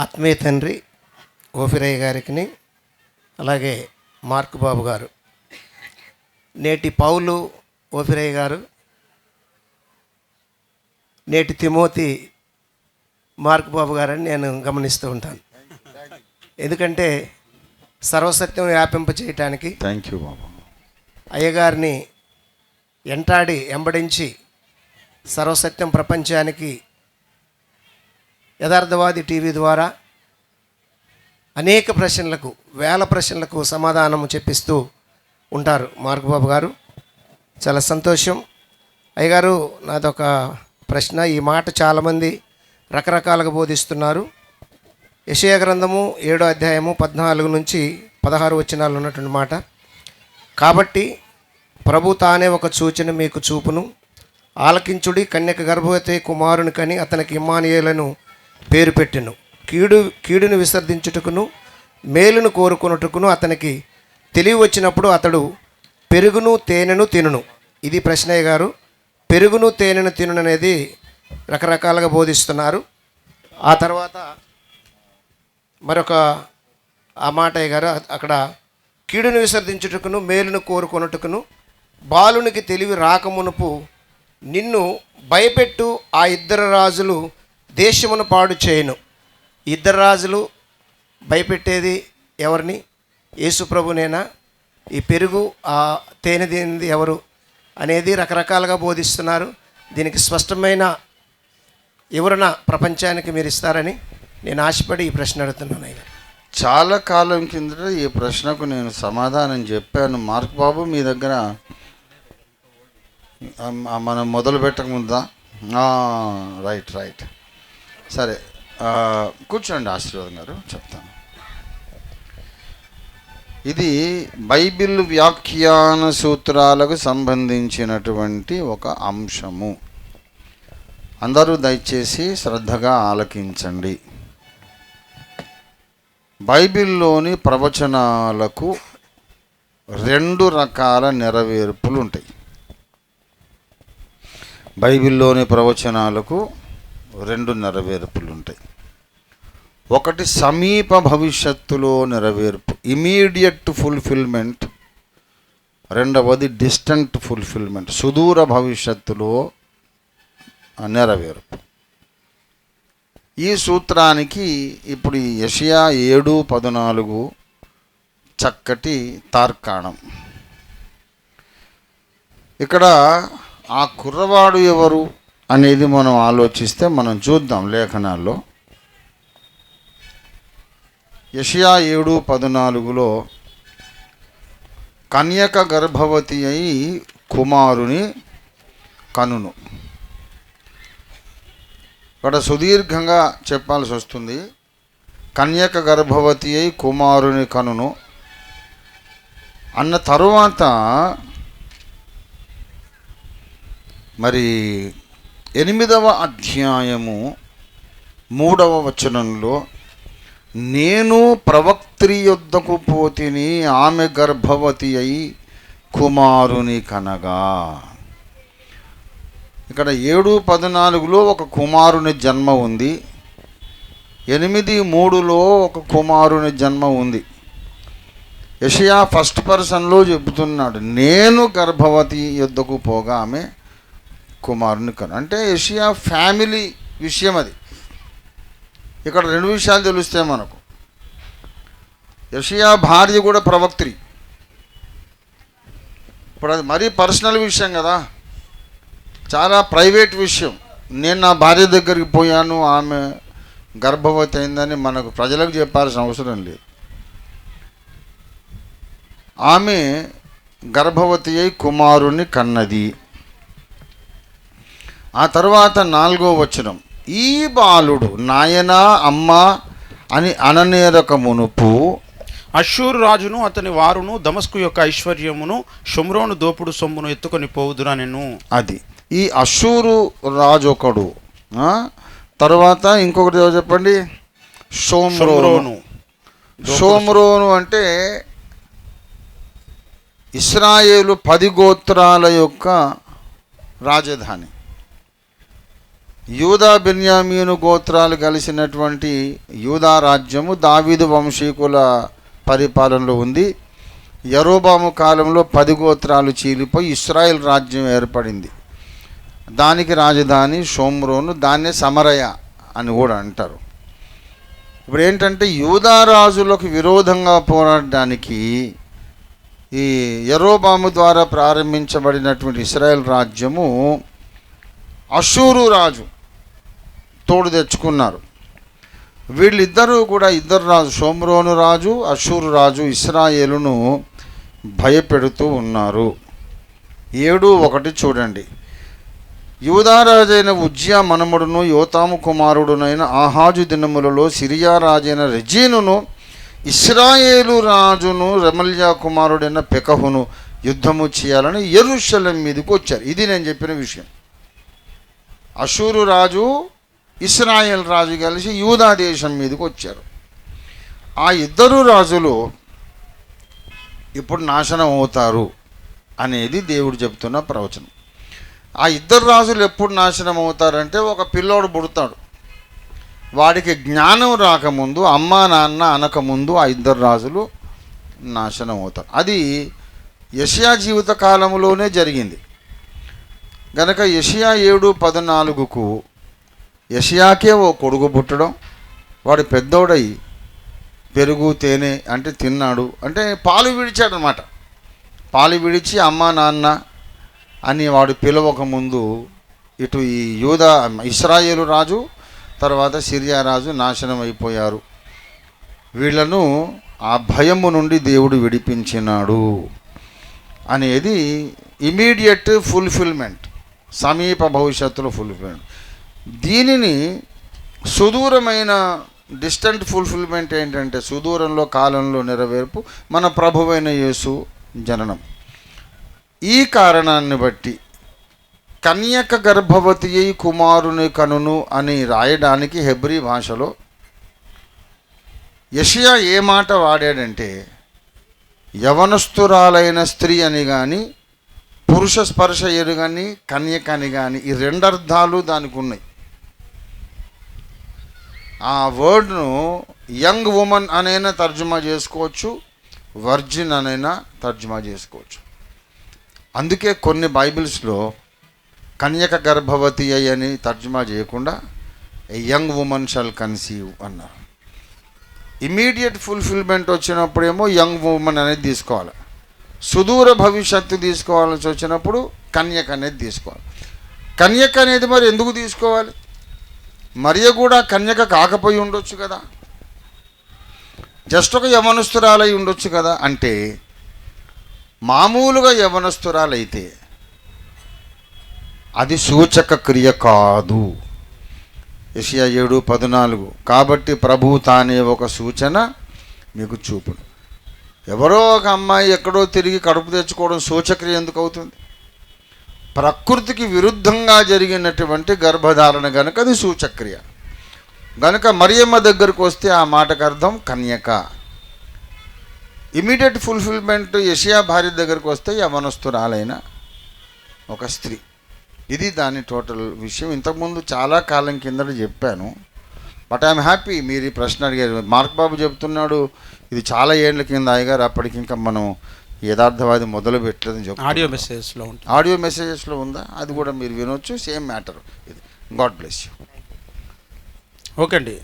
ఆత్మీయ తండ్రి ఓఫిరయ్య గారికి, అలాగే మార్క్ బాబు గారు, నేటి పౌలు ఓఫిరయ్య గారు, నేటి తిమోతి మార్క్ బాబు గారని నేను గమనిస్తూ ఉంటాను. ఎందుకంటే సర్వసత్యం వ్యాపింప చేయటానికి థ్యాంక్ యూ బాబు అయ్యగారిని ఎంబడించి సర్వసత్యం ప్రపంచానికి యథార్థవాది టీవీ ద్వారా అనేక ప్రశ్నలకు, వేల ప్రశ్నలకు సమాధానం చెప్పిస్తూ ఉంటారు మార్క్ బాబు గారు. చాలా సంతోషం. అయ్యగారు, నాదొక ప్రశ్న. ఈ మాట చాలామంది రకరకాలుగా బోధిస్తున్నారు. యెషయా గ్రంథము 7వ అధ్యాయము 14 నుంచి 16 వచనాలు ఉన్నటువంటి మాట. కాబట్టి ప్రభు తానే ఒక సూచన మీకు చూపును, ఆలకించుడి, కన్యక గర్భవతి కుమారుని కని అతనికి ఇమ్మానుయేలును పేరు పెట్టెను. కీడును విసర్జించుటకును మేలును కోరుకున్నట్టుకును అతనికి తెలివి వచ్చినప్పుడు అతడు పెరుగును తేనెను తినును. ఇది ప్రశ్నయ్య గారు. పెరుగును తేనెను తినును అనేది రకరకాలుగా బోధిస్తున్నారు. ఆ తర్వాత మరొక ఆ మాటయ్య గారు అక్కడ కీడును విసర్జించుటకును మేలును కోరుకొనుటకును బాలునికి తెలివి రాకమునుపు నిన్ను భయపెట్టు, ఆ ఇద్దరు రాజులు దేశమును పాడు చేయను. ఇద్దరు రాజులు భయపెట్టేది ఎవరిని? యేసుప్రభునేనా? ఈ పెరుగు ఆ తేనె తినేది ఎవరు అనేది రకరకాలుగా బోధిస్తున్నారు. దీనికి స్పష్టమైన వివరణ ప్రపంచానికి మీరు ఇస్తారని నేను ఆశపడి ఈ ప్రశ్న అడుగుతున్నాను. అయ్యా, చాలా కాలం కిందట ఈ ప్రశ్నకు నేను సమాధానం చెప్పాను. మార్క్ బాబు, మీ దగ్గర మనం మొదలు పెట్టకముందా? రైట్ సరే, కూర్చోండి ఆశీర్వాదం గారు, చెప్తాను. ఇది బైబిల్ వ్యాఖ్యాన సూత్రాలకు సంబంధించినటువంటి ఒక అంశము. అందరూ దయచేసి శ్రద్ధగా ఆలకించండి. బైబిల్లోని ప్రవచనాలకు 2 రకాల నెరవేర్పులు ఉంటాయి. బైబిల్లోని ప్రవచనాలకు 2 నెరవేర్పులు ఉంటాయి. ఒకటి సమీప భవిష్యత్తులో నెరవేర్పు, ఇమీడియట్ ఫుల్ఫిల్మెంట్. రెండవది డిస్టెంట్ ఫుల్ఫిల్మెంట్, సుదూర భవిష్యత్తులో నెరవేర్పు. ఈ సూత్రానికి ఇప్పుడు యెషయా 7:14 చక్కటి తార్కాణం. ఇక్కడ ఆ కుర్రవాడు ఎవరు అనేది మనం ఆలోచిస్తే మనం చూద్దాం లేఖనాల్లో. యెషయా 7:14 కన్యక గర్భవతి అయి కుమారుని కనును. ఇక్కడ సుదీర్ఘంగా చెప్పాల్సి వస్తుంది. కన్యక గర్భవతి అయి కుమారుని కనును అన్న తరువాత మరి 8వ అధ్యాయము 3వ వచనంలో నేను ప్రవక్త్రి యొద్దకు పోతిని, ఆమె గర్భవతి అయి కుమారుని కనగా. ఇక్కడ 7:14 ఒక కుమారుని జన్మ ఉంది, 8:3 ఒక కుమారుని జన్మ ఉంది. యెషయా ఫస్ట్ పర్సన్లో చెబుతున్నాడు, నేను గర్భవతి యొద్దకు పోగా ఆమె కుమారుని కను. అంటే యెషయా ఫ్యామిలీ విషయం అది. ఇక్కడ 2 విషయాలు తెలుస్తాయి మనకు. యెషయా భార్య కూడా ప్రవక్త్రి. ఇప్పుడు అది మరీ పర్సనల్ విషయం కదా, చాలా ప్రైవేట్ విషయం. నేను నా భార్య దగ్గరికి పోయాను, ఆమె గర్భవతి అయిందని మనకు ప్రజలకు చెప్పాల్సిన అవసరం లేదు. ఆమె గర్భవతి అయి కుమారుని కన్నది. ఆ తర్వాత 4వ వచనం, ఈ బాలుడు నాయనా అమ్మా అని అననేరక మునుపు అష్షూరు రాజును అతని వారును దమస్కు యొక్క ఐశ్వర్యమును షోమ్రోను దోపుడు సొమ్మును ఎత్తుకొని పోవుదురా నేను. అది ఈ అష్షూరు రాజు ఒకడు. తర్వాత ఇంకొకటి చెప్పండి, షోమ్రోను అంటే ఇశ్రాయేలు 10 గోత్రాల యొక్క రాజధాని. యూదా బెన్యామీను గోత్రాలు కలిసినటువంటి యూదా రాజ్యము దావీదు వంశీకుల పరిపాలనలో ఉంది. యరొబాము కాలంలో 10 గోత్రాలు చీలిపోయి ఇశ్రాయేల్ రాజ్యం ఏర్పడింది. దానికి రాజధాని షోమ్రోను, దాన్నే సమరయ అని కూడా అంటారు. ఇప్పుడు ఏంటంటే యూదా రాజులకు విరోధంగా పోరాడడానికి ఈ యరొబాము ద్వారా ప్రారంభించబడినటువంటి ఇశ్రాయేల్ రాజ్యము అషూరు రాజు తోడు తెచ్చుకున్నారు. వీళ్ళిద్దరూ కూడా ఇద్దరు రాజు, షోమ్రోను రాజు, అషూరు రాజు ఇశ్రాయేలును భయపెడుతూ ఉన్నారు. 7:1 చూడండి. యూదారాజైన ఉజ్జియా మనుమడును యోతాము కుమారుడునైన ఆహాజు దినములలో సిరియా రాజైన రెజీనును ఇశ్రాయేలు రాజును రెమల్యా కుమారుడైన పెకహును యుద్ధము చేయాలని యెరూషలేం మీదకి వచ్చారు. ఇది నేను చెప్పిన విషయం. అషూరు రాజు, ఇశ్రాయేల్ రాజు కలిసి యూదా దేశం మీదకి వచ్చారు. ఆ ఇద్దరు రాజులు ఇప్పుడు నాశనం అవుతారు అనేది దేవుడు చెప్తున్న ప్రవచనం. ఆ ఇద్దరు రాజులు ఎప్పుడు నాశనం అవుతారంటే, ఒక పిల్లోడు పుడతాడు, వాడికి జ్ఞానం రాకముందు, అమ్మా నాన్న అనకముందు ఆ ఇద్దరు రాజులు నాశనం అవుతారు. అది యెషయా జీవిత కాలంలోనే జరిగింది. గనక యెషయా 7:14కు యెషయాకే ఓ కొడుకు పుట్టడం, వాడు పెద్దోడై పెరుగు తేనె అంటే తిన్నాడు, అంటే పాలు విడిచాడనమాట. పాలు విడిచి అమ్మా నాన్న అని వాడు పిలవకముందు ఇటు ఈ యూదా ఇశ్రాయేలు రాజు, తర్వాత సిరియా రాజు నాశనం అయిపోయారు. వీళ్లను ఆ భయము నుండి దేవుడు విడిపించినాడు అనేది ఇమీడియట్ ఫుల్ఫిల్మెంట్, సమీప భవిష్యత్తులో ఫుల్ఫిల్మెంట్. దీనిని సుదూరమైన డిస్టెంట్ ఫుల్ఫిల్మెంట్ ఏంటంటే, సుదూరంలో కాలంలో నెరవేర్పు మన ప్రభువైన యేసు జననం. ఈ కారణాన్ని బట్టి కన్యక గర్భవతి అయి కుమారుని కనును అని రాయడానికి హెబ్రీ భాషలో యెషయా ఏ మాట వాడాడంటే, యవనస్తురాలైన స్త్రీ అని కానీ, పురుష స్పర్శ ఎరుగని కన్యక అని కానీ, ఈ 2 అర్థాలు దానికి ఉన్నాయి. ఆ వర్డ్ను యంగ్ ఉమెన్ అనైనా తర్జుమా చేసుకోవచ్చు, వర్జిన్ అనైనా తర్జుమా చేసుకోవచ్చు. అందుకే కొన్ని బైబిల్స్లో కన్యక గర్భవతి అని తర్జుమా చేయకుండా ఏ యంగ్ ఉమెన్ షల్ కన్సీవ్ అన్నారు. ఇమీడియట్ ఫుల్ఫిల్మెంట్ వచ్చినప్పుడేమో యంగ్ ఉమెన్ అనేది తీసుకోవాలి, సుదూర భవిష్యత్తు తీసుకోవాల్సి వచ్చినప్పుడు కన్యక అనేది తీసుకోవాలి. కన్యక అనేది మరి ఎందుకు తీసుకోవాలి? మరియ కూడా కన్యక కాకపోయి ఉండొచ్చు కదా, జస్ట్ ఒక యవనస్తురాలై ఉండొచ్చు కదా. అంటే మామూలుగా యవనస్తురాలైతే అది సూచక క్రియ కాదు. యెషయా 7:14 కాబట్టి ప్రభువు తానే ఒక సూచన మీకు చూపును. ఎవరో ఒక అమ్మాయి ఎక్కడో తిరిగి కడుపు తెచ్చుకోవడం సూచక్రియ ఎందుకు అవుతుంది? ప్రకృతికి విరుద్ధంగా జరిగినటువంటి గర్భధారణ కనుక అది సూచక్రియ. కనుక మరియమ్మ దగ్గరకు వస్తే ఆ మాటకు అర్థం కన్యక. ఇమీడియట్ ఫుల్ఫిల్మెంట్ యెషయా భార్య దగ్గరకు వస్తే యవనస్తురాలైన ఒక స్త్రీ. ఇది దాని టోటల్ విషయం. ఇంతకుముందు చాలా కాలం కిందట చెప్పాను, బట్ ఐఎమ్ హ్యాపీ మీరు ఈ ప్రశ్న అడిగారు. మార్క్ బాబు చెప్తున్నాడు ఇది చాలా ఏళ్ళ కింద అయ్యగారు, అప్పటికి ఇంకా మనం యథార్థవాది మొదలు పెట్టలేదని చెప్పి ఆడియో మెసేజెస్లో ఉందా, అది కూడా మీరు వినొచ్చు. సేమ్ మ్యాటర్ ఇది. God bless you. ఓకే అండి.